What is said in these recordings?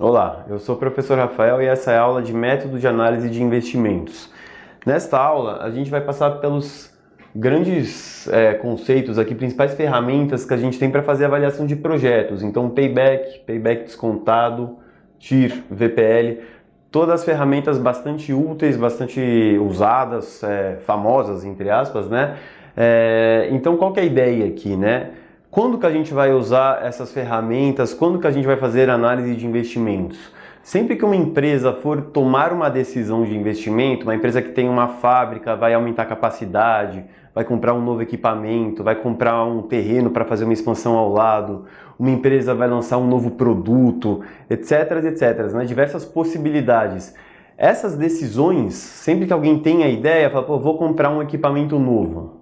Olá, eu sou o professor Rafael e essa é a aula de método de análise de investimentos. Nesta aula, a gente vai passar pelos grandes conceitos aqui, principais ferramentas que a gente tem para fazer avaliação de projetos. Então, payback descontado, TIR, VPL, todas as ferramentas bastante úteis, bastante usadas, famosas, entre aspas, né? Então, qual que é a ideia aqui, né? Quando que a gente vai usar essas ferramentas? Quando que a gente vai fazer análise de investimentos? Sempre que uma empresa for tomar uma decisão de investimento, uma empresa que tem uma fábrica, vai aumentar a capacidade, vai comprar um novo equipamento, vai comprar um terreno para fazer uma expansão ao lado, uma empresa vai lançar um novo produto, etc, etc, né? Diversas possibilidades. Essas decisões, sempre que alguém tem a ideia, fala, pô, vou comprar um equipamento novo.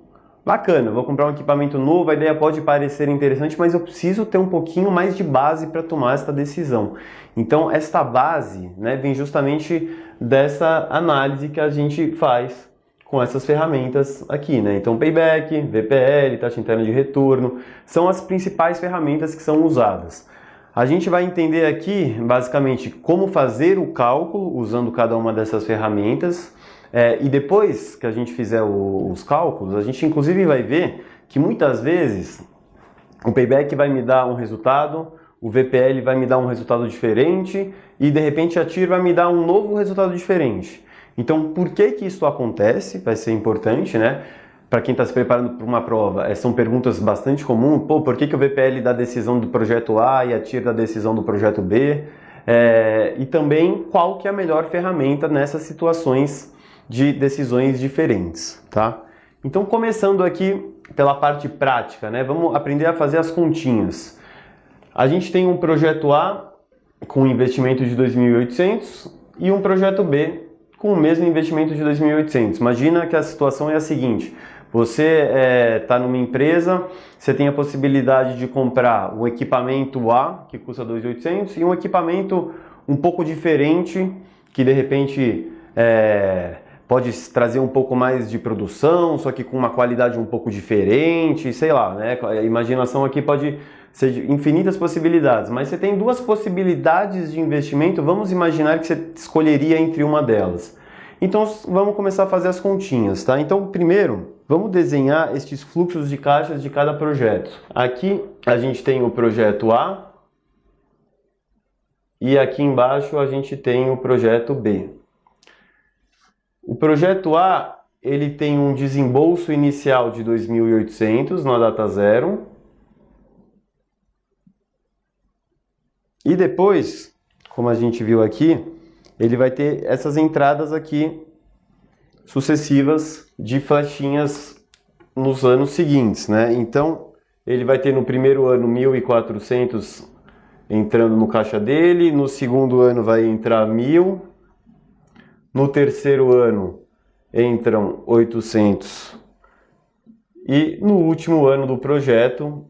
Bacana, vou comprar um equipamento novo, a ideia pode parecer interessante, mas eu preciso ter um pouquinho mais de base para tomar essa decisão. Então, esta base, né, vem justamente dessa análise que a gente faz com essas ferramentas aqui, né? Então, payback, VPL, taxa interna de retorno, são as principais ferramentas que são usadas. A gente vai entender aqui, basicamente, como fazer o cálculo usando cada uma dessas ferramentas. E depois que a gente fizer os cálculos, a gente inclusive vai ver que muitas vezes o payback vai me dar um resultado, o VPL vai me dar um resultado diferente e de repente a TIR vai me dar um novo resultado diferente. Então, por que que isso acontece? Vai ser importante, né? Para quem está se preparando para uma prova, são perguntas bastante comuns. Pô, por que que o VPL dá a decisão do projeto A e a TIR dá a decisão do projeto B? E também qual que é a melhor ferramenta nessas situações de decisões diferentes, tá? Então, começando aqui pela parte prática, né? Vamos aprender a fazer as continhas. A gente tem um projeto A com investimento de 2.800 e um projeto B com o mesmo investimento de 2.800. Imagina que a situação é a seguinte: você está numa empresa, você tem a possibilidade de comprar o equipamento A, que custa 2.800, e um equipamento um pouco diferente, que de repente pode trazer um pouco mais de produção, só que com uma qualidade um pouco diferente, sei lá, né? A imaginação aqui pode ser de infinitas possibilidades, mas você tem duas possibilidades de investimento, vamos imaginar que você escolheria entre uma delas. Então vamos começar a fazer as continhas, tá? Então primeiro, vamos desenhar estes fluxos de caixas de cada projeto. Aqui a gente tem o projeto A e aqui embaixo a gente tem o projeto B. O projeto A, ele tem um desembolso inicial de 2.800 na data zero. E depois, como a gente viu aqui, ele vai ter essas entradas aqui sucessivas de flechinhas nos anos seguintes, né? Então, ele vai ter no primeiro ano 1.400 entrando no caixa dele, no segundo ano vai entrar 1.000, no terceiro ano entram 800 e no último ano do projeto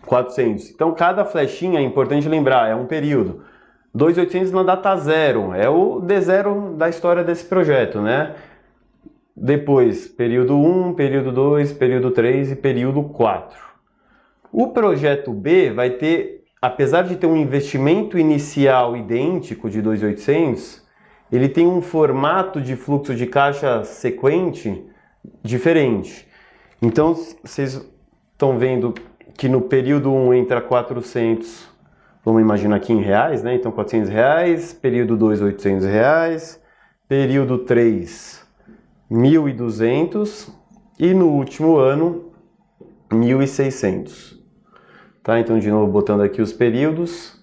400. Então cada flechinha, é importante lembrar, é um período. 2.800 na data zero, é o D0 da história desse projeto, né? Depois, período 1, período 2, período 3 e período 4. O projeto B vai ter, apesar de ter um investimento inicial idêntico de 2.800, ele tem um formato de fluxo de caixa sequente diferente. Então, vocês estão vendo que no período 1 entra 400, vamos imaginar aqui em reais, né? Então, 400 reais, período 2, 800 reais, período 3, 1.200 e no último ano, 1.600. Tá? Então, de novo, botando aqui os períodos,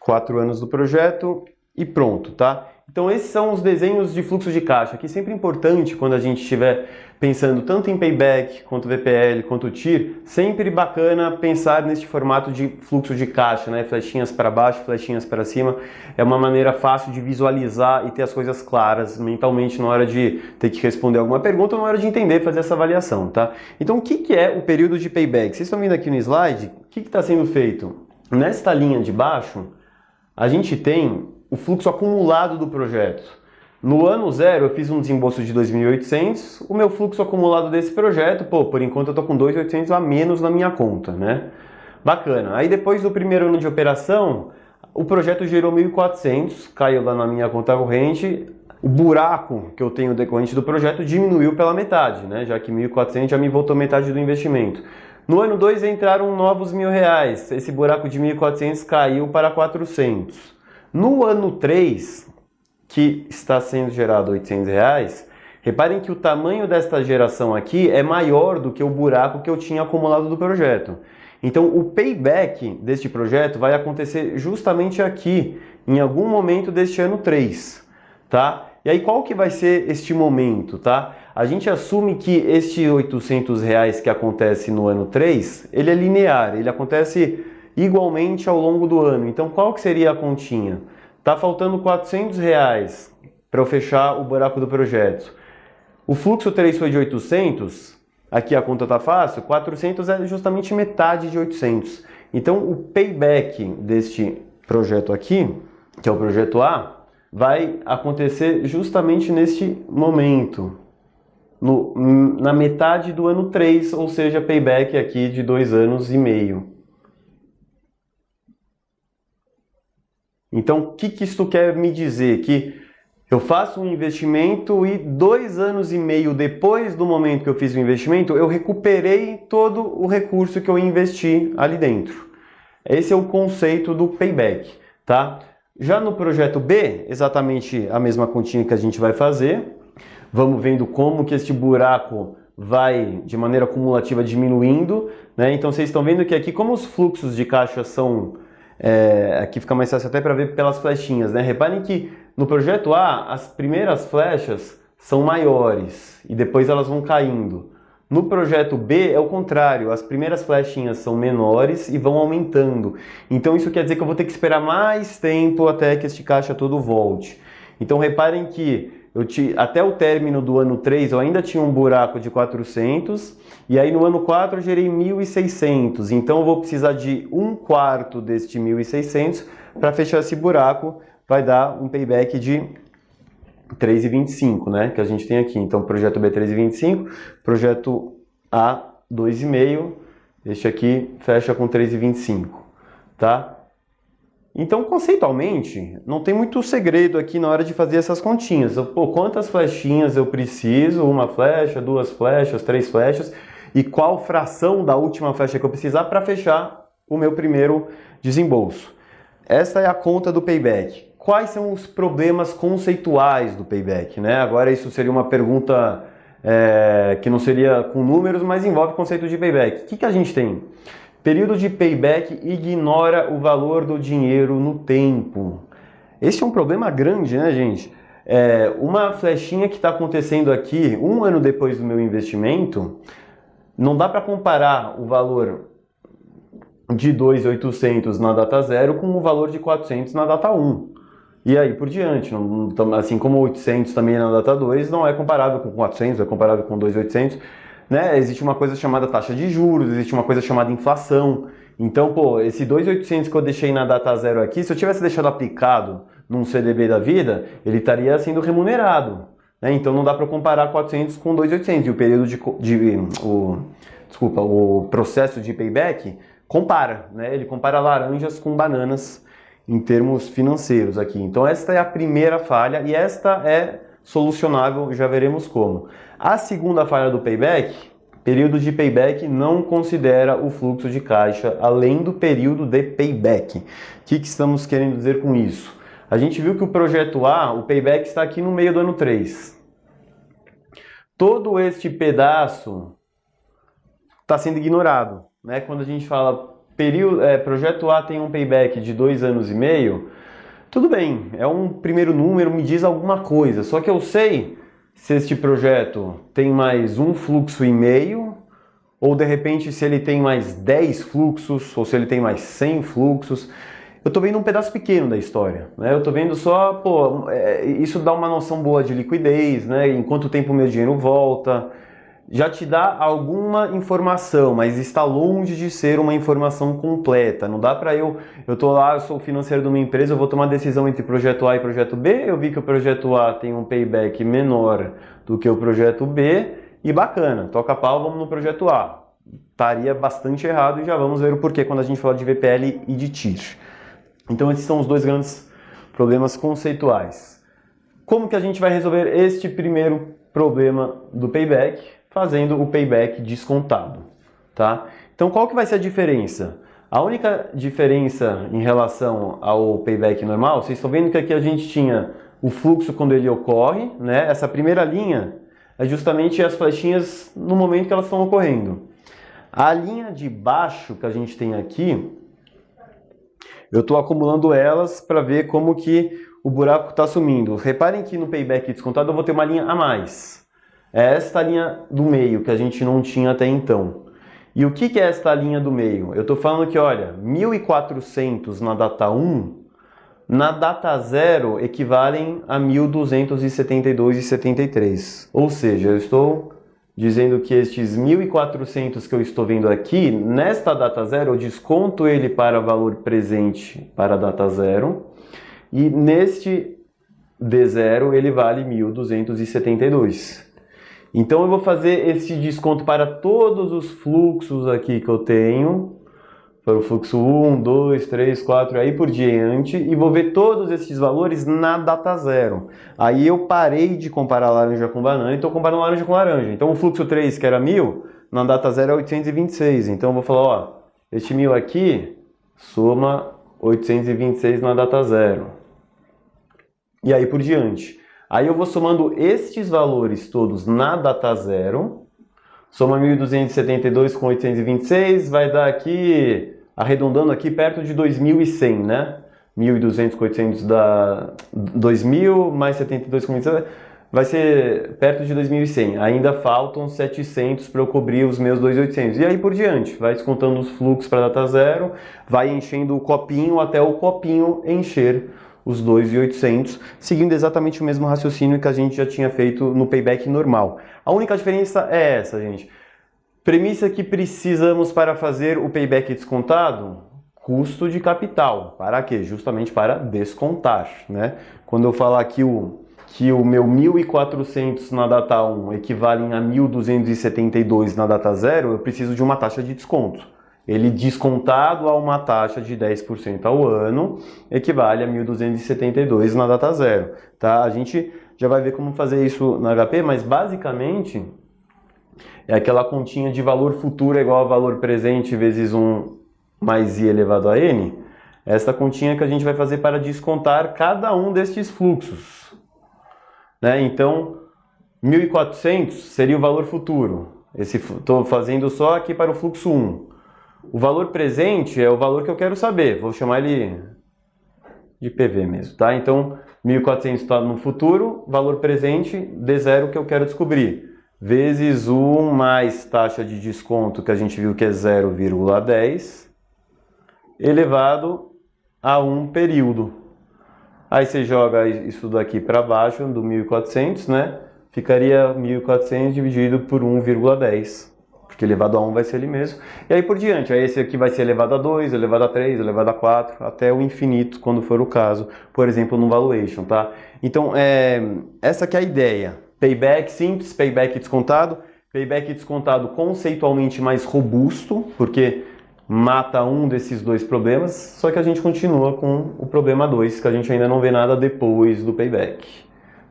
4 anos do projeto. E pronto, tá? Então esses são os desenhos de fluxo de caixa, que é sempre importante quando a gente estiver pensando tanto em payback, quanto VPL, quanto TIR, sempre bacana pensar neste formato de fluxo de caixa, né? Flechinhas para baixo, flechinhas para cima, é uma maneira fácil de visualizar e ter as coisas claras mentalmente na hora de ter que responder alguma pergunta ou na hora de entender, fazer essa avaliação, tá? Então o que é o período de payback? Vocês estão vendo aqui no slide, o que está sendo feito? Nesta linha de baixo, a gente tem o fluxo acumulado do projeto. No ano zero eu fiz um desembolso de 2.800, o meu fluxo acumulado desse projeto, por enquanto eu estou com 2.800 a menos na minha conta, né? Bacana. Aí depois do primeiro ano de operação, o projeto gerou 1.400, caiu lá na minha conta corrente. O buraco que eu tenho decorrente do projeto diminuiu pela metade, né? Já que 1.400 já me voltou metade do investimento. No ano 2 entraram novos R$ 1.000. Esse buraco de 1.400 caiu para 400. No ano 3, que está sendo gerado R$ 800, reparem que o tamanho desta geração aqui é maior do que o buraco que eu tinha acumulado do projeto. Então o payback deste projeto vai acontecer justamente aqui, em algum momento deste ano 3, tá? E aí qual que vai ser este momento, tá? A gente assume que este R$ 800 que acontece no ano 3, ele é linear, ele acontece igualmente ao longo do ano. Então qual que seria a continha? Tá faltando R$ 400 para eu fechar o buraco do projeto. O fluxo 3 foi de 800, aqui a conta tá fácil, 400 é justamente metade de 800. Então o payback deste projeto aqui, que é o projeto A, vai acontecer justamente neste momento, na metade do ano 3, ou seja, payback aqui de 2 anos e meio. Então, o que isto quer me dizer? Que eu faço um investimento e 2 anos e meio depois do momento que eu fiz o investimento, eu recuperei todo o recurso que eu investi ali dentro. Esse é o conceito do payback, tá? Já no projeto B, exatamente a mesma continha que a gente vai fazer. Vamos vendo como que este buraco vai, de maneira cumulativa, diminuindo, né? Então, vocês estão vendo que aqui, como os fluxos de caixa são... aqui fica mais fácil até para ver pelas flechinhas, né? Reparem que no projeto A, as primeiras flechas são maiores e depois elas vão caindo. No projeto B é o contrário, as primeiras flechinhas são menores e vão aumentando. Então isso quer dizer que eu vou ter que esperar mais tempo até que este caixa todo volte. Então reparem que até o término do ano 3 eu ainda tinha um buraco de 400 e aí no ano 4 eu gerei 1.600. Então eu vou precisar de 1/4 deste 1.600 para fechar esse buraco. Vai dar um payback de 3,25, né, que a gente tem aqui. Então, projeto B 3,25, projeto A 2,5, este aqui fecha com 3,25, tá? Então, conceitualmente, não tem muito segredo aqui na hora de fazer essas continhas. Pô, quantas flechinhas eu preciso? 1 flecha, 2 flechas, 3 flechas, e qual fração da última flecha que eu precisar para fechar o meu primeiro desembolso. Essa é a conta do payback. Quais são os problemas conceituais do payback, né? Agora isso seria uma pergunta que não seria com números, mas envolve o conceito de payback. O que a gente tem? Período de payback ignora o valor do dinheiro no tempo. Esse é um problema grande, né, gente? Uma flechinha que está acontecendo aqui 1 ano depois do meu investimento, não dá para comparar o valor de 2.800 na data 0 com o valor de 400 na data 1. E aí por diante, assim como 800 também na data 2, não é comparável com 400, é comparável com 2.800, né? Existe uma coisa chamada taxa de juros, existe uma coisa chamada inflação. Então, pô, esse 2.800 que eu deixei na data 0 aqui, se eu tivesse deixado aplicado num CDB da vida, ele estaria sendo remunerado, né? Então não dá para comparar 400 com 2.800. E o período o processo de payback compara, né? Ele compara laranjas com bananas em termos financeiros aqui. Então esta é a primeira falha e esta é solucionável, já veremos como. A segunda falha do payback, período de payback não considera o fluxo de caixa além do período de payback. O que estamos querendo dizer com isso? A gente viu que o projeto A, o payback está aqui no meio do ano 3. Todo este pedaço está sendo ignorado, né? Quando a gente fala projeto A tem um payback de 2 anos e meio, tudo bem, é um primeiro número, me diz alguma coisa, só que eu sei se este projeto tem mais um fluxo e meio, ou de repente se ele tem mais 10 fluxos, ou se ele tem mais 100 fluxos. Eu estou vendo um pedaço pequeno da história, né? Eu estou vendo só, pô, isso dá uma noção boa de liquidez, né? Em quanto tempo o meu dinheiro volta, já te dá alguma informação, mas está longe de ser uma informação completa. Não dá para eu tô lá, eu sou o financeiro de uma empresa, eu vou tomar decisão entre projeto A e projeto B, eu vi que o projeto A tem um payback menor do que o projeto B, e bacana, toca pau, vamos no projeto A. estaria bastante errado e já vamos ver o porquê quando a gente fala de VPL e de TIR. Então esses são os dois grandes problemas conceituais. Como que a gente vai resolver este primeiro problema do payback? Fazendo o payback descontado, tá? Então qual que vai ser a diferença? A única diferença em relação ao payback normal, vocês estão vendo que aqui a gente tinha o fluxo quando ele ocorre, né? Essa primeira linha é justamente as flechinhas no momento que elas estão ocorrendo. A linha de baixo que a gente tem aqui, eu estou acumulando elas para ver como que o buraco está sumindo. Reparem que no payback descontado eu vou ter uma linha a mais. É esta linha do meio que a gente não tinha até então. E o que é esta linha do meio? Eu estou falando que, olha, 1.400 na data 1, na data 0 equivalem a 1.272,73. Ou seja, eu estou dizendo que estes 1.400 que eu estou vendo aqui, nesta data 0, eu desconto ele para valor presente para a data 0. E neste D0 ele vale 1.272. Então eu vou fazer esse desconto para todos os fluxos aqui que eu tenho, para o fluxo 1, 2, 3, 4, aí por diante, e vou ver todos esses valores na data 0. Aí eu parei de comparar laranja com banana e estou comparando laranja com laranja. Então o fluxo 3, que era 1.000, na data 0 é 826. Então eu vou falar, ó, este 1.000 aqui soma 826 na data 0. E aí por diante. Aí eu vou somando estes valores todos na data 0, soma 1.272 com 826, vai dar aqui, arredondando aqui, perto de 2.100, né? 1.200 com 800 dá 2.000, mais 72 com 27, vai ser perto de 2.100. Ainda faltam 700 para eu cobrir os meus 2.800. E aí por diante, vai descontando os fluxos para a data 0, vai enchendo o copinho até o copinho encher os 2.800, seguindo exatamente o mesmo raciocínio que a gente já tinha feito no payback normal. A única diferença é essa, gente. Premissa que precisamos para fazer o payback descontado? Custo de capital. Para quê? Justamente para descontar, né? Quando eu falar que o meu 1.400 na data 1 equivalem a 1.272 na data 0, eu preciso de uma taxa de desconto. Ele descontado a uma taxa de 10% ao ano, equivale a 1.272 na data 0. Tá? A gente já vai ver como fazer isso na HP, mas basicamente é aquela continha de valor futuro igual a valor presente vezes 1 mais i elevado a n. Essa continha que a gente vai fazer para descontar cada um destes fluxos. Né? Então, 1.400 seria o valor futuro. Estou fazendo só aqui para o fluxo 1. O valor presente é o valor que eu quero saber. Vou chamar ele de PV mesmo, tá? Então, 1.400 está no futuro, valor presente, D0 que eu quero descobrir. Vezes 1 mais taxa de desconto, que a gente viu que é 0,10, elevado a 1 período. Aí você joga isso daqui para baixo, do 1.400, né? Ficaria 1.400 dividido por 1,10. Porque elevado a 1 vai ser ele mesmo. E aí por diante, aí esse aqui vai ser elevado a 2, elevado a 3, elevado a 4, até o infinito, quando for o caso, por exemplo, no valuation, tá? Então, essa que é a ideia. Payback simples, payback descontado. Payback descontado conceitualmente mais robusto, porque mata um desses dois problemas, só que a gente continua com o problema 2, que a gente ainda não vê nada depois do payback,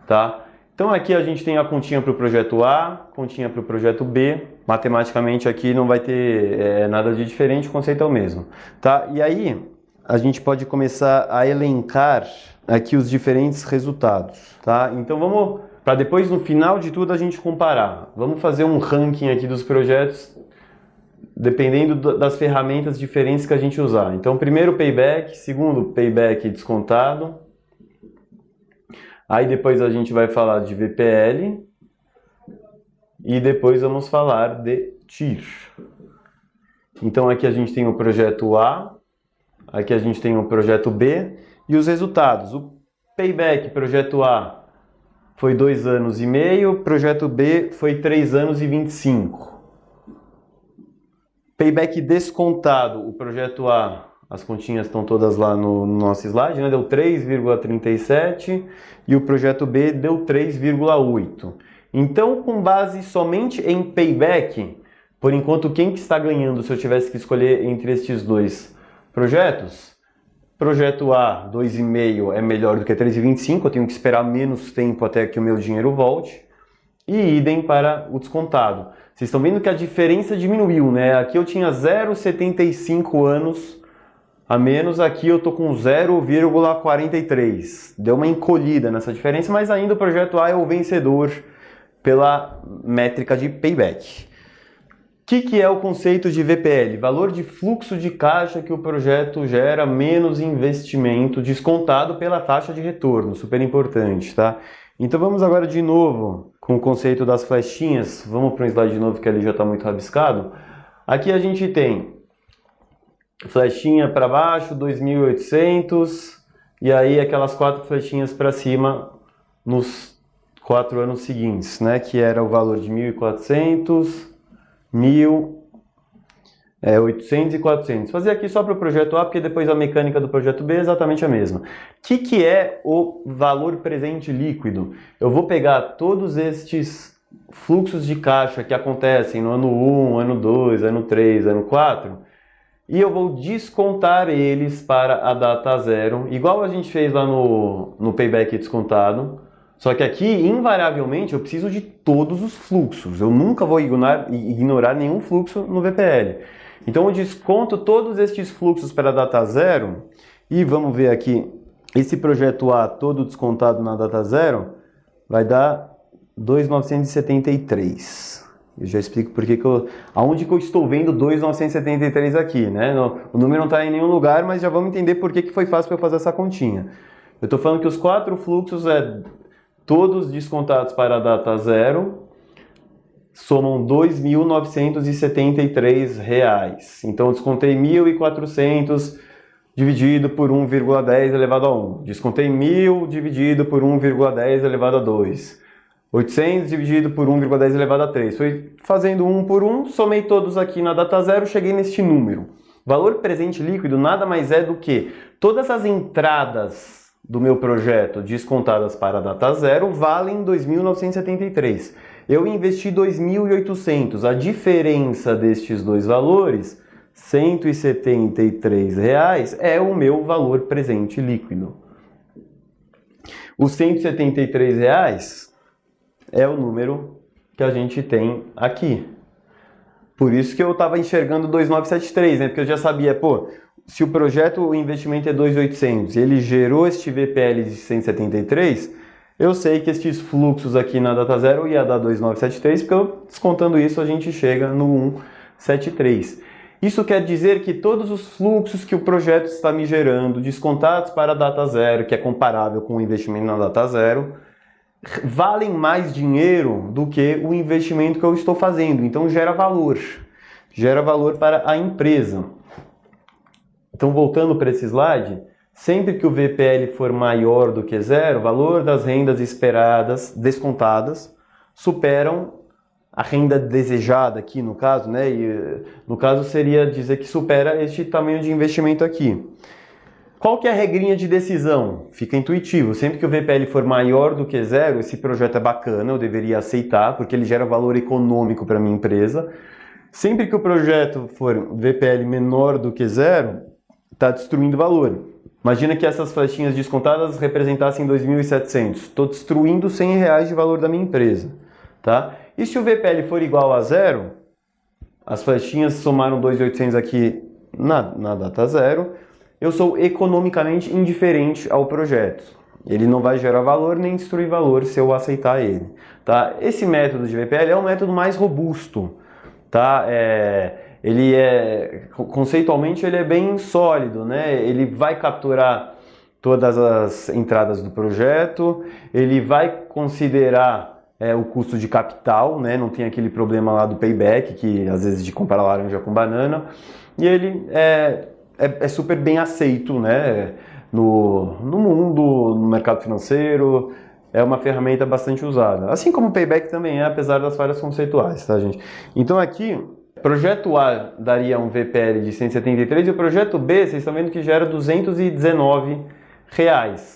tá? Então aqui a gente tem a continha para o projeto A, continha para o projeto B. Matematicamente aqui não vai ter nada de diferente, o conceito é o mesmo. Tá? E aí a gente pode começar a elencar aqui os diferentes resultados. Tá? Então vamos, para depois no final de tudo a gente comparar. Vamos fazer um ranking aqui dos projetos, dependendo das ferramentas diferentes que a gente usar. Então primeiro payback, segundo payback descontado. Aí depois a gente vai falar de VPL e depois vamos falar de TIR. Então aqui a gente tem o projeto A, aqui a gente tem o projeto B e os resultados. O payback projeto A foi 2 anos e meio, projeto B foi 3 anos e 25. Payback descontado, o projeto A, as continhas estão todas lá no nosso slide, né? Deu 3,37 e o projeto B deu 3,8. Então, com base somente em payback, Por enquanto, quem que está ganhando se eu tivesse que escolher entre estes dois projetos? Projeto A, 2,5 é melhor do que 3,25, eu tenho que esperar menos tempo até que o meu dinheiro volte. E idem para o descontado. Vocês estão vendo que a diferença diminuiu, né? Aqui eu tinha 0,75 anos a menos, aqui eu tô com 0,43. Deu uma encolhida nessa diferença, mas ainda o projeto A é o vencedor pela métrica de payback. O que é o conceito de VPL? Valor de fluxo de caixa que o projeto gera menos investimento, descontado pela taxa de retorno, super importante, tá? Então vamos agora de novo com o conceito das flechinhas. Vamos para um slide de novo que ali já está muito rabiscado. Aqui a gente tem flechinha para baixo, 2.800, e aí aquelas 4 flechinhas para cima nos 4 anos seguintes, né? Que era o valor de 1.400, 800 e 400. Fazer aqui só para o projeto A, porque depois a mecânica do projeto B é exatamente a mesma. O que é o valor presente líquido? Eu vou pegar todos estes fluxos de caixa que acontecem no ano 1, ano 2, ano 3, ano 4, e eu vou descontar eles para a data zero, igual a gente fez lá no payback descontado. Só que aqui, invariavelmente, eu preciso de todos os fluxos. Eu nunca vou ignorar nenhum fluxo no VPL. Então, eu desconto todos estes fluxos para a data zero. E vamos ver aqui, esse projeto A todo descontado na data zero vai dar 2.973. Eu já explico por que aonde que eu estou vendo 2.973 aqui, né? O número não está em nenhum lugar, mas já vamos entender por que foi fácil para eu fazer essa continha. Eu estou falando que os 4 fluxos todos descontados para a data zero, somam R$ 2.973. Então, eu descontei 1.400 dividido por 1,10 elevado a 1. Descontei 1.000 dividido por 1,10 elevado a 2. 800 dividido por 1,10 elevado a 3. Foi fazendo um por um, somei todos aqui na data zero, cheguei neste número. Valor presente líquido nada mais é do que todas as entradas do meu projeto descontadas para a data zero valem 2.973. Eu investi 2.800. A diferença destes dois valores, R$ 173, é o meu valor presente líquido. Os R$ 173 é o número que a gente tem aqui. Por isso que eu estava enxergando 2.973, né? Porque eu já sabia, pô, se o projeto, o investimento é 2.800 e ele gerou este VPL de 173, eu sei que estes fluxos aqui na data zero ia dar 2.973, porque eu, descontando isso a gente chega no 173. Isso quer dizer que todos os fluxos que o projeto está me gerando, descontados para a data zero, que é comparável com o investimento na data zero, valem mais dinheiro do que o investimento que eu estou fazendo. Então gera valor para a empresa. Então, voltando para esse slide, sempre que o VPL for maior do que zero, o valor das rendas esperadas, descontadas, superam a renda desejada aqui, no caso, né? E, no caso, seria dizer que supera este tamanho de investimento aqui. Qual que é a regrinha de decisão? Fica intuitivo. Sempre que o VPL for maior do que zero, esse projeto é bacana, eu deveria aceitar, porque ele gera valor econômico para a minha empresa. Sempre que o projeto for VPL menor do que zero, está destruindo valor. Imagina que essas flechinhas descontadas representassem 2.700. Estou destruindo R$ 100 de valor da minha empresa. Tá? E se o VPL for igual a zero, as flechinhas somaram 2.800 aqui na data zero, eu sou economicamente indiferente ao projeto. Ele não vai gerar valor nem destruir valor se eu aceitar ele. Tá? Esse método de VPL é um método mais robusto. Tá? Conceitualmente ele é bem sólido, né? Ele vai capturar todas as entradas do projeto, ele vai considerar o custo de capital, né? Não tem aquele problema lá do payback, que às vezes de comparar laranja com banana, e ele é super bem aceito, né? No mundo, no mercado financeiro, é uma ferramenta bastante usada. Assim como o payback também é, apesar das falhas conceituais, tá, gente? Então aqui, projeto A daria um VPL de 173 e o projeto B, vocês estão vendo que gera R$ 219.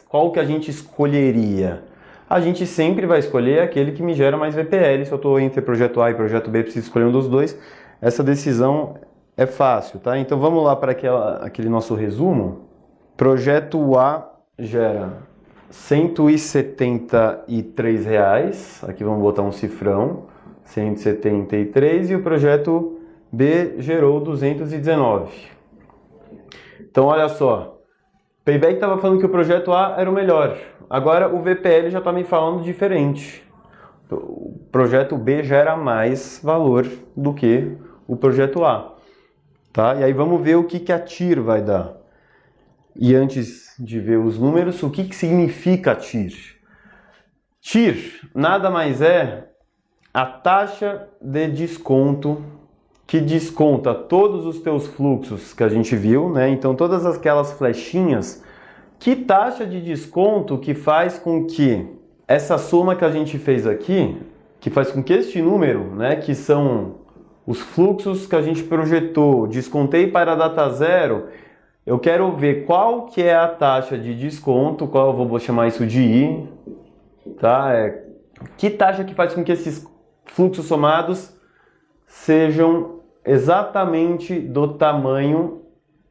Qual que a gente escolheria? A gente sempre vai escolher aquele que me gera mais VPL. Se eu estou entre projeto A e projeto B, preciso escolher um dos dois. essa decisão é fácil, tá? Então vamos lá para aquele nosso resumo. Projeto A gera R$ 173, aqui vamos botar um cifrão, 173, e o projeto B gerou 219. Então olha só, o Payback estava falando que o projeto A era o melhor, agora o VPL já está me falando diferente. O projeto B gera mais valor do que o projeto A, tá? E aí vamos ver o que a TIR vai dar. E antes de ver os números, o que significa TIR? TIR nada mais é a taxa de desconto que desconta todos os teus fluxos que a gente viu, né? Então todas aquelas flechinhas, que taxa de desconto que faz com que essa soma que a gente fez aqui, que faz com que este número, né, que são os fluxos que a gente projetou, descontei para a data zero, eu quero ver qual que é a taxa de desconto, qual eu vou chamar isso de I, tá? Que taxa que faz com que esses fluxos somados sejam exatamente do tamanho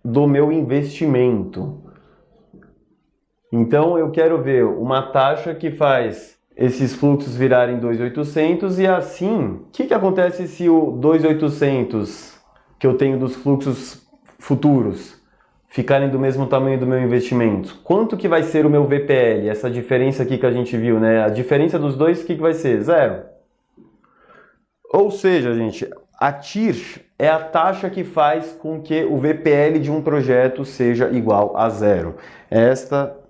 do meu investimento. Então eu quero ver uma taxa que faz esses fluxos virarem 2.800 e assim, o que acontece se o 2.800 que eu tenho dos fluxos futuros ficarem do mesmo tamanho do meu investimento? Quanto que vai ser o meu VPL? Essa diferença aqui que a gente viu, né? A diferença dos dois, o que vai ser? Zero. Ou seja, gente, a TIR é a taxa que faz com que o VPL de um projeto seja igual a zero. Esta é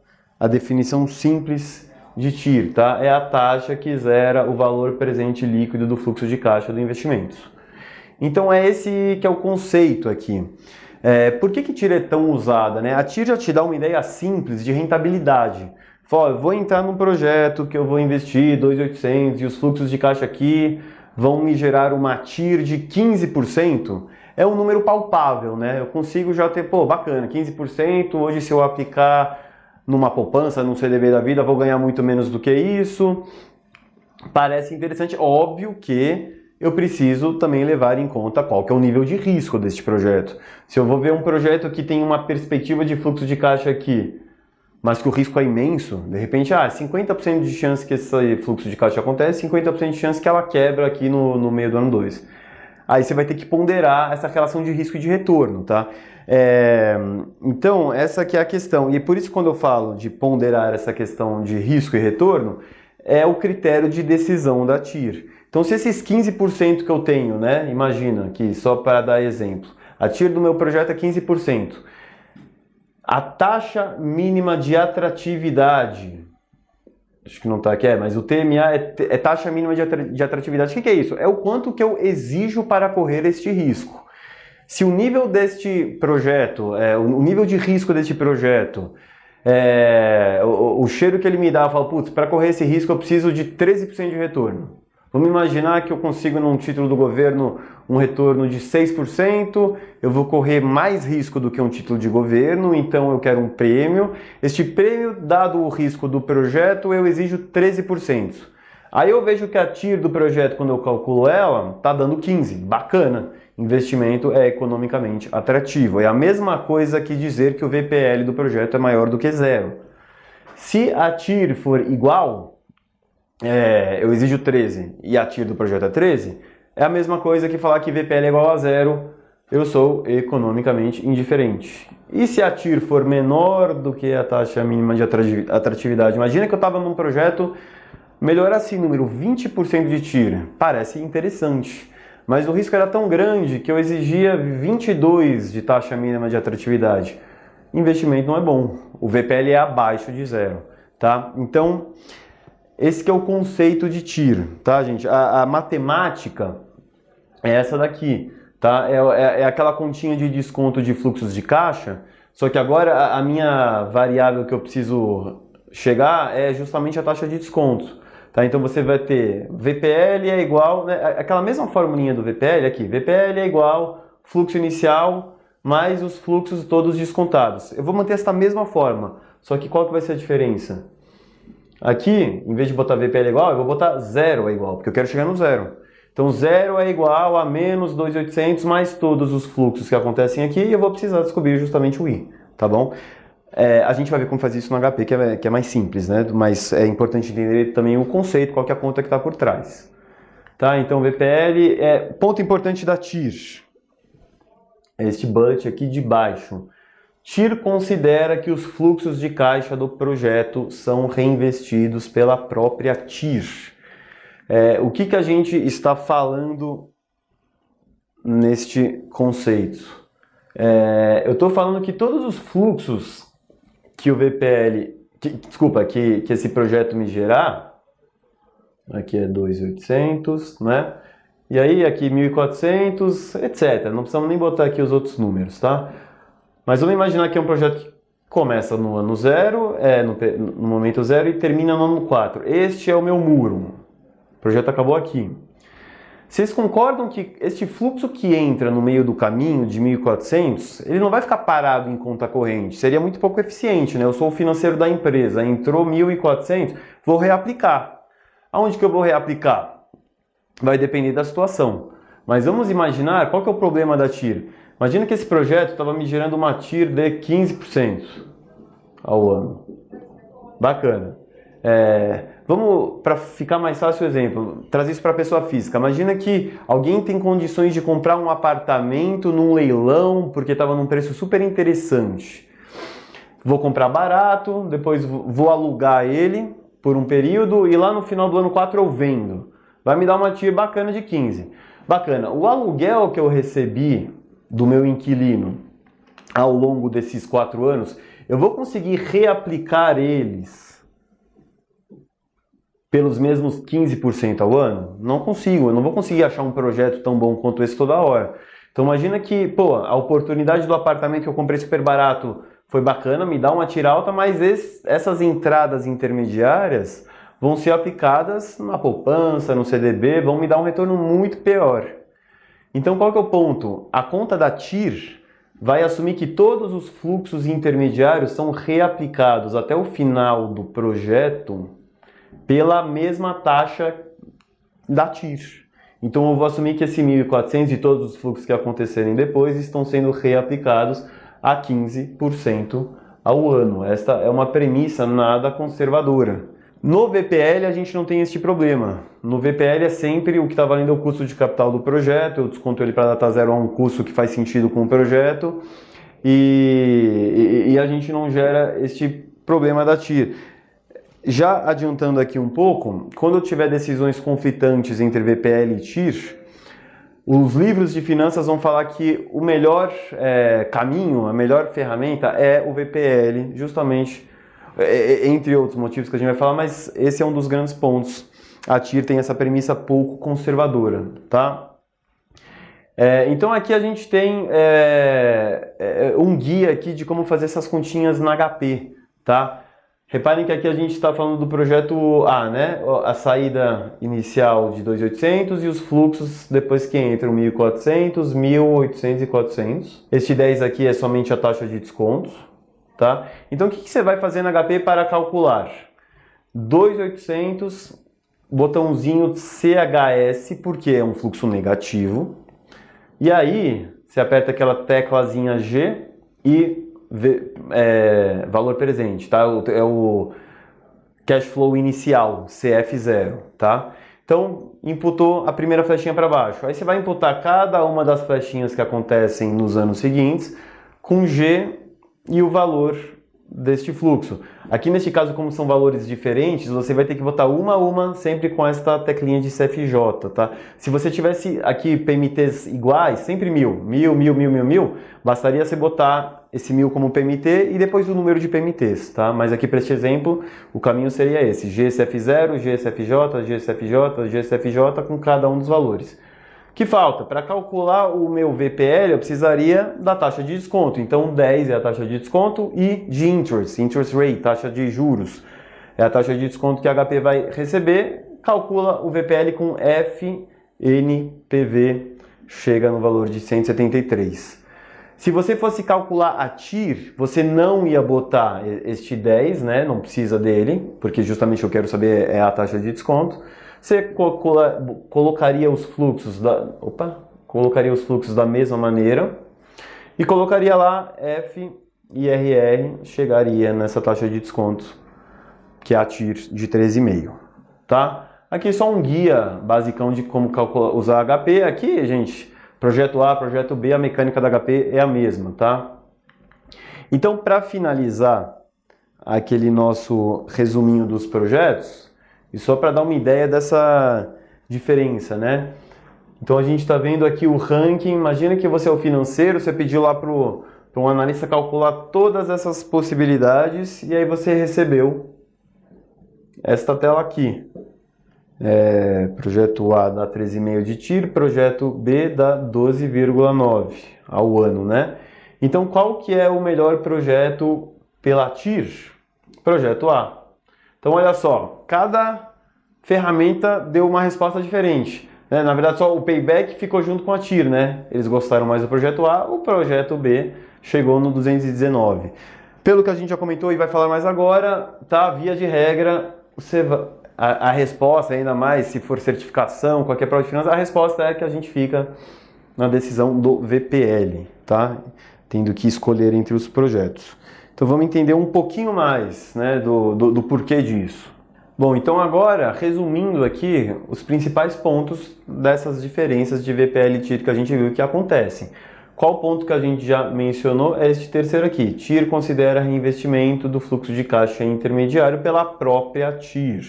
a definição simples de TIR, tá? É a taxa que zera o valor presente líquido do fluxo de caixa do investimento. Então é esse que é o conceito aqui. Por que TIR é tão usada, né? A TIR já te dá uma ideia simples de rentabilidade. Fala, eu vou entrar num projeto que eu vou investir 2.800 e os fluxos de caixa aqui vão me gerar uma TIR de 15%. É um número palpável, né? Eu consigo já ter, bacana, 15%. Hoje, se eu aplicar numa poupança, num CDB da vida, vou ganhar muito menos do que isso. Parece interessante. Óbvio que eu preciso também levar em conta qual que é o nível de risco deste projeto. Se eu vou ver um projeto que tem uma perspectiva de fluxo de caixa aqui, mas que o risco é imenso, de repente, 50% de chance que esse fluxo de caixa acontece, 50% de chance que ela quebra aqui no meio do ano 2. Aí você vai ter que ponderar essa relação de risco e de retorno, tá? Então, essa aqui é a questão. E por isso, quando eu falo de ponderar essa questão de risco e retorno, é o critério de decisão da TIR. Então, se esses 15% que eu tenho, né? Imagina aqui, só para dar exemplo, a TIR do meu projeto é 15%. A taxa mínima de atratividade, acho que não está aqui, mas o TMA é taxa mínima de atratividade. O que é isso? É o quanto que eu exijo para correr este risco. Se o nível deste projeto, o nível de risco deste projeto, o cheiro que ele me dá, eu falo, putz, para correr esse risco eu preciso de 13% de retorno. Vamos imaginar que eu consigo num título do governo um retorno de 6%, eu vou correr mais risco do que um título de governo, então eu quero um prêmio. Este prêmio, dado o risco do projeto, eu exijo 13%. Aí eu vejo que a TIR do projeto, quando eu calculo ela, está dando 15%. Bacana, investimento é economicamente atrativo. É a mesma coisa que dizer que o VPL do projeto é maior do que zero. Se a TIR for igual, eu exijo 13 e a TIR do projeto é 13, é a mesma coisa que falar que VPL é igual a zero, eu sou economicamente indiferente. E se a TIR for menor do que a taxa mínima de atratividade? Imagina que eu estava num projeto, melhorar assim, número 20% de TIR, parece interessante, mas o risco era tão grande que eu exigia 22 de taxa mínima de atratividade. Investimento não é bom, o VPL é abaixo de zero, tá? Então, esse que é o conceito de TIR, tá, gente? A matemática é essa daqui, tá? É aquela continha de desconto de fluxos de caixa, só que agora a minha variável que eu preciso chegar é justamente a taxa de desconto, tá? Então você vai ter VPL é igual, né, aquela mesma formulinha do VPL aqui, VPL é igual fluxo inicial mais os fluxos todos descontados. Eu vou manter essa mesma forma, só que qual que vai ser a diferença? Aqui, em vez de botar VPL igual, eu vou botar zero é igual, porque eu quero chegar no zero. Então 0 é igual a menos 2.800 mais todos os fluxos que acontecem aqui e eu vou precisar descobrir justamente o I, tá bom? A gente vai ver como fazer isso no HP, que é mais simples, né? Mas é importante entender também o conceito, qual que é a conta que está por trás. Tá? Então VPL ponto importante da TIR. Este bullet aqui de baixo. TIR considera que os fluxos de caixa do projeto são reinvestidos pela própria TIR. O que a gente está falando neste conceito? Eu estou falando que todos os fluxos que o VPL, que esse projeto me gerar, aqui é 2.800, né? E aí aqui 1.400, etc. Não precisamos nem botar aqui os outros números, tá? Mas vamos imaginar que é um projeto que começa no ano 0, no momento 0 e termina no ano 4. Este é o meu muro. O projeto acabou aqui. Vocês concordam que este fluxo que entra no meio do caminho de 1.400, ele não vai ficar parado em conta corrente? Seria muito pouco eficiente, né? Eu sou o financeiro da empresa, entrou 1.400, vou reaplicar. Aonde que eu vou reaplicar? Vai depender da situação. Mas vamos imaginar, qual que é o problema da TIR? Imagina que esse projeto estava me gerando uma TIR de 15% ao ano. Bacana. Vamos, para ficar mais fácil o exemplo, trazer isso para a pessoa física. Imagina que alguém tem condições de comprar um apartamento num leilão porque estava num preço super interessante. Vou comprar barato, depois vou alugar ele por um período e lá no final do ano 4 eu vendo. Vai me dar uma TIR bacana de 15. Bacana. O aluguel que eu recebi do meu inquilino ao longo desses 4 anos, eu vou conseguir reaplicar eles pelos mesmos 15% ao ano? Não consigo, eu não vou conseguir achar um projeto tão bom quanto esse toda hora. Então imagina que, a oportunidade do apartamento que eu comprei super barato foi bacana, me dá uma TIR alta, mas essas entradas intermediárias vão ser aplicadas na poupança, no CDB, vão me dar um retorno muito pior. Então qual que é o ponto? A conta da TIR vai assumir que todos os fluxos intermediários são reaplicados até o final do projeto pela mesma taxa da TIR. Então eu vou assumir que esse 1.400 e todos os fluxos que acontecerem depois estão sendo reaplicados a 15% ao ano. Esta é uma premissa nada conservadora. No VPL a gente não tem este problema. No VPL é sempre o que está valendo é o custo de capital do projeto, eu desconto ele para data zero a um custo que faz sentido com o projeto e a gente não gera este problema da TIR. Já adiantando aqui um pouco, quando eu tiver decisões conflitantes entre VPL e TIR, os livros de finanças vão falar que o melhor caminho, a melhor ferramenta é o VPL, justamente, entre outros motivos que a gente vai falar, mas esse é um dos grandes pontos. A TIR tem essa premissa pouco conservadora, tá? Então aqui a gente tem um guia aqui de como fazer essas continhas na HP, tá? Reparem que aqui a gente está falando do projeto A, né? A saída inicial de 2.800 e os fluxos depois que entram 1.400, 1.800 e 400. Este 10 aqui é somente a taxa de descontos, tá? Então o que você vai fazer na HP para calcular? 2.800, botãozinho CHS, porque é um fluxo negativo. E aí você aperta aquela teclazinha G e valor presente, tá? É o cash flow inicial, CF0, tá? Então, imputou a primeira flechinha para baixo. Aí você vai imputar cada uma das flechinhas que acontecem nos anos seguintes com G e o valor deste fluxo. Aqui neste caso, como são valores diferentes, você vai ter que botar uma a uma sempre com esta teclinha de CFJ, tá? Se você tivesse aqui PMTs iguais, sempre 1.000, 1.000, 1.000, 1.000, 1.000, bastaria você botar esse 1.000 como PMT e depois o número de PMTs, tá? Mas aqui para este exemplo, o caminho seria esse, GCF0, GCFJ, GCFJ, GCFJ com cada um dos valores. Que falta? Para calcular o meu VPL, eu precisaria da taxa de desconto. Então, 10 é a taxa de desconto e de interest rate, taxa de juros. É a taxa de desconto que a HP vai receber. Calcula o VPL com FNPV, chega no valor de 173. Se você fosse calcular a TIR, você não ia botar este 10, né? Não precisa dele, porque justamente eu quero saber a taxa de desconto. Você colocaria os fluxos colocaria os fluxos da mesma maneira e colocaria lá F e RR, chegaria nessa taxa de desconto, que é a TIR de 13,5, tá? Aqui só um guia basicão de como usar HP. Aqui, gente, projeto A, projeto B, a mecânica da HP é a mesma, tá? Então, para finalizar aquele nosso resuminho dos projetos, e só para dar uma ideia dessa diferença, né? Então, a gente está vendo aqui o ranking. Imagina que você é o financeiro, você pediu lá para um analista calcular todas essas possibilidades e aí você recebeu esta tela aqui. Projeto A dá 13,5 de TIR, projeto B dá 12,9 ao ano, né? Então, qual que é o melhor projeto pela TIR? Projeto A. Então, olha só, cada ferramenta deu uma resposta diferente, né? Na verdade, só o payback ficou junto com a TIR, né? Eles gostaram mais do projeto A, o projeto B chegou no 219. Pelo que a gente já comentou e vai falar mais agora, tá? Via de regra, a resposta, ainda mais se for certificação, qualquer prova de finanças, a resposta é que a gente fica na decisão do VPL, tá? Tendo que escolher entre os projetos. Então vamos entender um pouquinho mais, né, do porquê disso. Bom, então agora, resumindo aqui, os principais pontos dessas diferenças de VPL e TIR que a gente viu que acontecem. Qual ponto que a gente já mencionou é este terceiro aqui. TIR considera reinvestimento do fluxo de caixa intermediário pela própria TIR.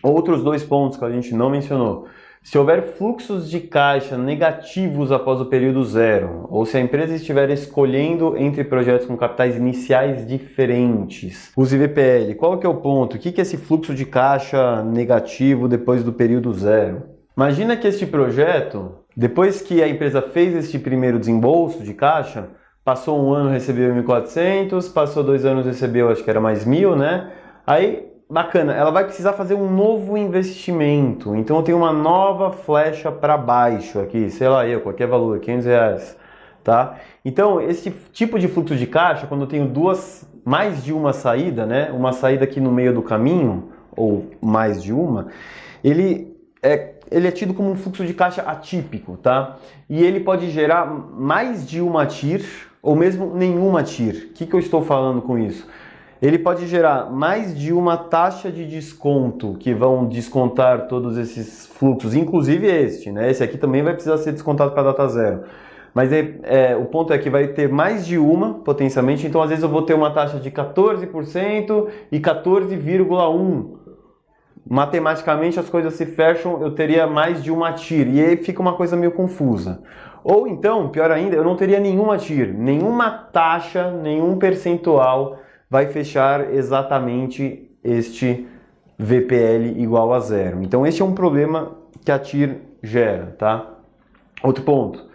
Outros dois pontos que a gente não mencionou. Se houver fluxos de caixa negativos após o período zero, ou se a empresa estiver escolhendo entre projetos com capitais iniciais diferentes, use VPL. Qual que é o ponto? O que é esse fluxo de caixa negativo depois do período zero? Imagina que este projeto, depois que a empresa fez este primeiro desembolso de caixa, passou um ano, recebeu 1.400, passou 2 anos, recebeu, acho que era mais 1.000, né? Aí, bacana, ela vai precisar fazer um novo investimento. Então eu tenho uma nova flecha para baixo aqui, sei lá qualquer valor, R$500, tá? Então esse tipo de fluxo de caixa, quando eu tenho mais de uma saída, né? Uma saída aqui no meio do caminho, ou mais de uma, ele é tido como um fluxo de caixa atípico, tá? E ele pode gerar mais de uma TIR, ou mesmo nenhuma TIR. O que eu estou falando com isso? Ele pode gerar mais de uma taxa de desconto que vão descontar todos esses fluxos, inclusive este, né? Esse aqui também vai precisar ser descontado para a data zero. Mas o ponto é que vai ter mais de uma, potencialmente, então às vezes eu vou ter uma taxa de 14% e 14,1%. Matematicamente as coisas se fecham, eu teria mais de uma TIR, e aí fica uma coisa meio confusa. Ou então, pior ainda, eu não teria nenhuma TIR, nenhuma taxa, nenhum percentual vai fechar exatamente este VPL igual a zero. Então este é um problema que a TIR gera, tá? Outro ponto.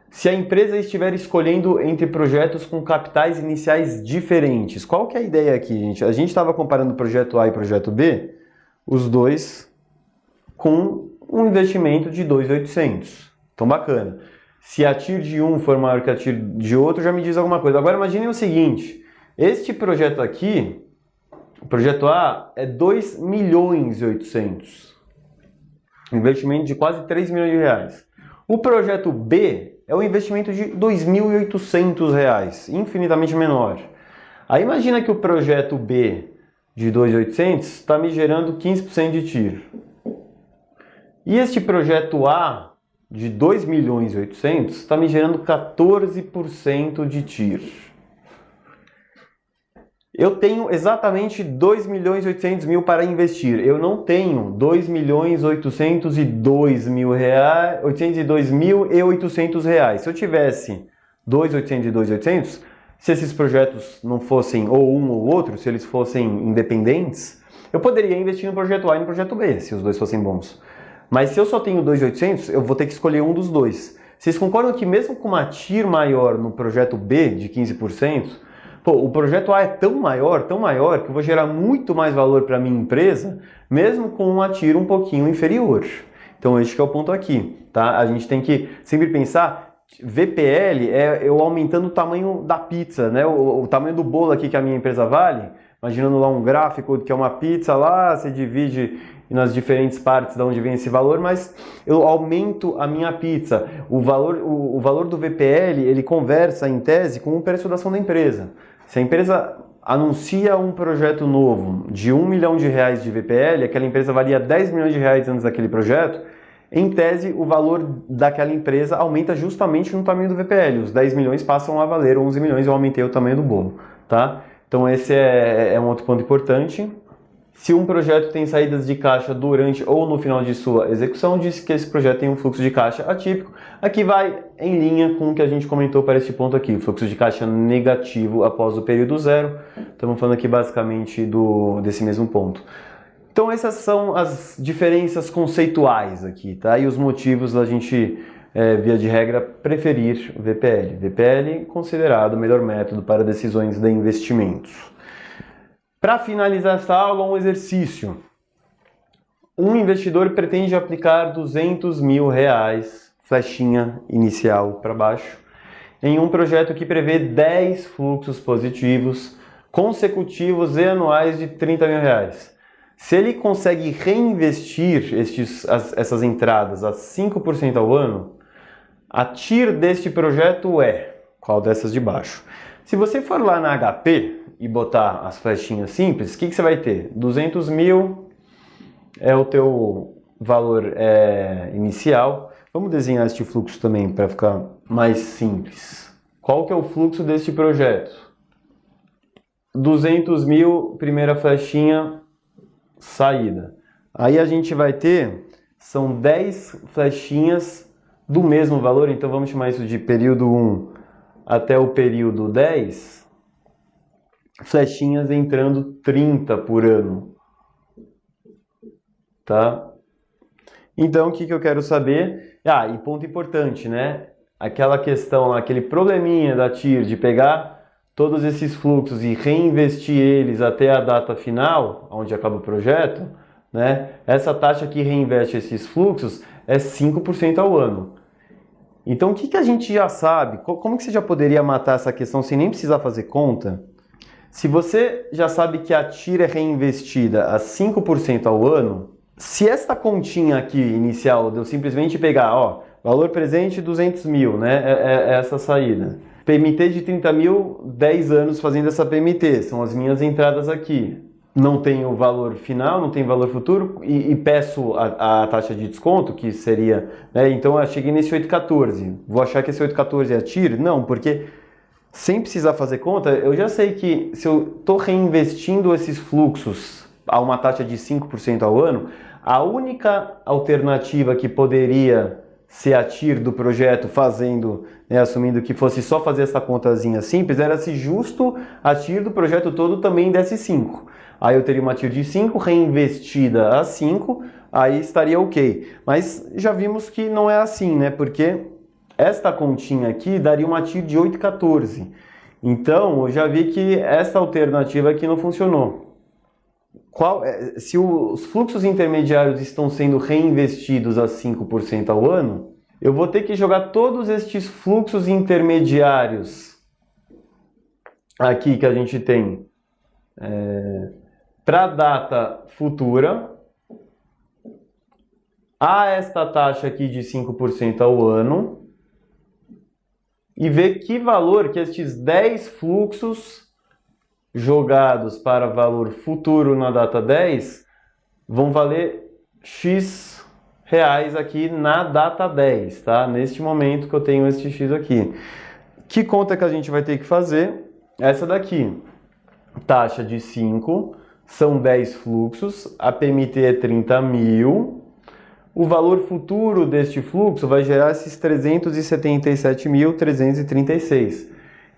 Se a empresa estiver escolhendo entre projetos com capitais iniciais diferentes, qual que é a ideia aqui, gente? A gente estava comparando o projeto A e o projeto B, os dois com um investimento de 2.800. Então bacana. Se a TIR de um for maior que a TIR de outro, já me diz alguma coisa. Agora imaginem o seguinte. Este projeto aqui, o projeto A, é 2.800.000. Investimento de quase 3 milhões de reais. O projeto B é um investimento de 2.800 reais, infinitamente menor. Aí imagina que o projeto B de 2.800 está me gerando 15% de TIR. E este projeto A de 2.800.000 está me gerando 14% de TIR. Eu tenho exatamente 2.800.000 para investir. Eu não tenho 2.802.802.800 reais. Se eu tivesse 2.800 se esses projetos não fossem ou um ou outro, se eles fossem independentes, eu poderia investir no projeto A e no projeto B, se os dois fossem bons. Mas se eu só tenho 2.800, eu vou ter que escolher um dos dois. Vocês concordam que mesmo com uma TIR maior no projeto B de 15%, o projeto A é tão maior, que eu vou gerar muito mais valor para a minha empresa, mesmo com uma TIR um pouquinho inferior. Então, este que é o ponto aqui, tá? A gente tem que sempre pensar, VPL é eu aumentando o tamanho da pizza, né? O tamanho do bolo aqui que a minha empresa vale, imaginando lá um gráfico que é uma pizza lá, você divide e nas diferentes partes de onde vem esse valor, mas eu aumento a minha pizza. O valor do VPL, ele conversa em tese com o preço da ação da empresa. Se a empresa anuncia um projeto novo de R$1 milhão de VPL, aquela empresa valia R$10 milhões antes daquele projeto, em tese, o valor daquela empresa aumenta justamente no tamanho do VPL. Os 10 milhões passam a valer 11 milhões, eu aumentei o tamanho do bolo, tá? Então esse é um outro ponto importante. Se um projeto tem saídas de caixa durante ou no final de sua execução, diz que esse projeto tem um fluxo de caixa atípico. Aqui vai em linha com o que a gente comentou para este ponto aqui, fluxo de caixa negativo após o período zero. Estamos falando aqui basicamente desse mesmo ponto. Então essas são as diferenças conceituais aqui, tá? E os motivos da gente, via de regra, preferir o VPL. VPL considerado o melhor método para decisões de investimentos. Para finalizar esta aula, um exercício. Um investidor pretende aplicar R$200 mil, flechinha inicial para baixo, em um projeto que prevê 10 fluxos positivos consecutivos e anuais de R$30 mil. Se ele consegue reinvestir essas entradas a 5% ao ano, a TIR deste projeto é qual dessas de baixo? Se você for lá na HP e botar as flechinhas simples, o que você vai ter? 200 mil é o teu valor inicial. Vamos desenhar este fluxo também para ficar mais simples. Qual que é o fluxo deste projeto? 200 mil, primeira flechinha, saída. Aí a gente vai ter, são 10 flechinhas do mesmo valor, então vamos chamar isso de período 1 até o período 10, flechinhas entrando 30 por ano, tá? Então o que eu quero saber? E ponto importante, né? Aquela questão, aquele probleminha da TIR de pegar todos esses fluxos e reinvestir eles até a data final, onde acaba o projeto, né? Essa taxa que reinveste esses fluxos é 5% ao ano. Então, o que a gente já sabe? Como que você já poderia matar essa questão sem nem precisar fazer conta? Se você já sabe que a TIR é reinvestida a 5% ao ano, se esta continha aqui inicial de eu simplesmente pegar, valor presente 200 mil, né? É essa saída. PMT de 30 mil, 10 anos fazendo essa PMT, são as minhas entradas aqui. Não tenho valor final, não tenho valor futuro e peço a taxa de desconto, que seria, né? Então eu cheguei nesse 8,14. Vou achar que esse 8,14 é a TIR? Não, porque sem precisar fazer conta, eu já sei que se eu estou reinvestindo esses fluxos a uma taxa de 5% ao ano, a única alternativa que poderia ser a TIR do projeto fazendo, né, assumindo que fosse só fazer essa contazinha simples, era se justo a TIR do projeto todo também desse 5. Aí eu teria uma TIR de 5 reinvestida a 5, aí estaria ok. Mas já vimos que não é assim, né? Porque esta continha aqui daria uma TIR de 8,14. Então eu já vi que essa alternativa aqui não funcionou. Se os fluxos intermediários estão sendo reinvestidos a 5% ao ano, eu vou ter que jogar todos estes fluxos intermediários aqui que a gente tem para a data futura a esta taxa aqui de 5% ao ano e ver que valor que estes 10 fluxos jogados para valor futuro na data 10 vão valer X reais aqui na data 10, tá? Neste momento que eu tenho este X aqui. Que conta que a gente vai ter que fazer? Essa daqui. Taxa de 5, são 10 fluxos, a PMT é 30 mil. O valor futuro deste fluxo vai gerar esses 377.336.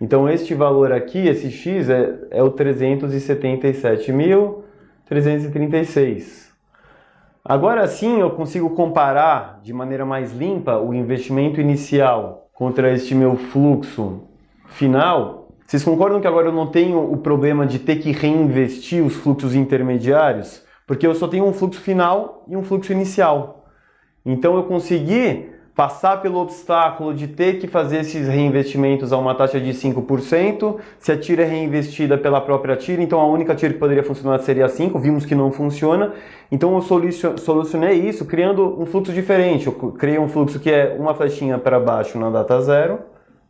Então, este valor aqui, esse X, é o 377.336. Agora sim, eu consigo comparar de maneira mais limpa o investimento inicial contra este meu fluxo final. Vocês concordam que agora eu não tenho o problema de ter que reinvestir os fluxos intermediários? Porque eu só tenho um fluxo final e um fluxo inicial. Então, eu consegui passar pelo obstáculo de ter que fazer esses reinvestimentos a uma taxa de 5%, se a TIR é reinvestida pela própria TIR, então a única TIR que poderia funcionar seria 5%, vimos que não funciona, então eu solucionei isso criando um fluxo diferente, eu criei um fluxo que é uma flechinha para baixo na data 0,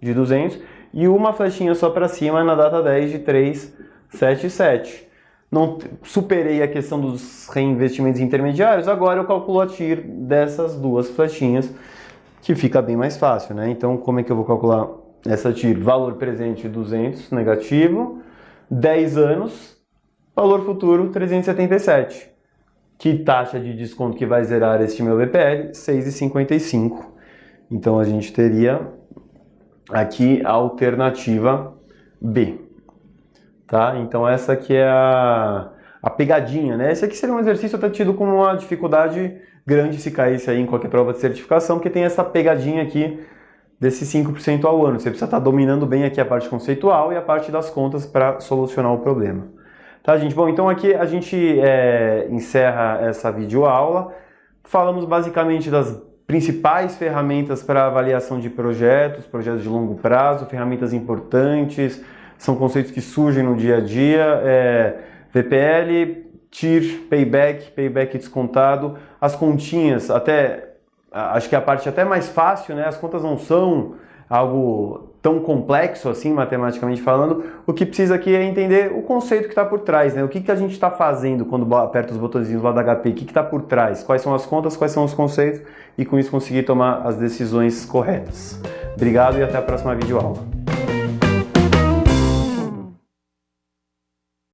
de 200, e uma flechinha só para cima na data 10 de 377. Não superei a questão dos reinvestimentos intermediários, agora eu calculo a TIR dessas duas flechinhas, que fica bem mais fácil, né? Então, como é que eu vou calcular essa TIR? Valor presente 200, negativo, 10 anos, valor futuro 377. Que taxa de desconto que vai zerar este meu VPL? 6,55. Então, a gente teria aqui a alternativa B. Tá? Então, essa aqui é a pegadinha, né? Esse aqui seria um exercício até tido como uma dificuldade grande se caísse aí em qualquer prova de certificação, porque tem essa pegadinha aqui desses 5% ao ano. Você precisa estar dominando bem aqui a parte conceitual e a parte das contas para solucionar o problema. Tá, gente? Bom, então aqui a gente encerra essa videoaula. Falamos basicamente das principais ferramentas para avaliação de projetos de longo prazo, ferramentas importantes, são conceitos que surgem no dia a dia, VPL, TIR, payback descontado, as continhas, acho que a parte até mais fácil, né? As contas não são algo tão complexo assim, matematicamente falando. O que precisa aqui é entender o conceito que está por trás, né? O que a gente está fazendo quando aperta os botõezinhos lá da HP, o que está por trás, quais são as contas, quais são os conceitos, e com isso conseguir tomar as decisões corretas. Obrigado e até a próxima videoaula.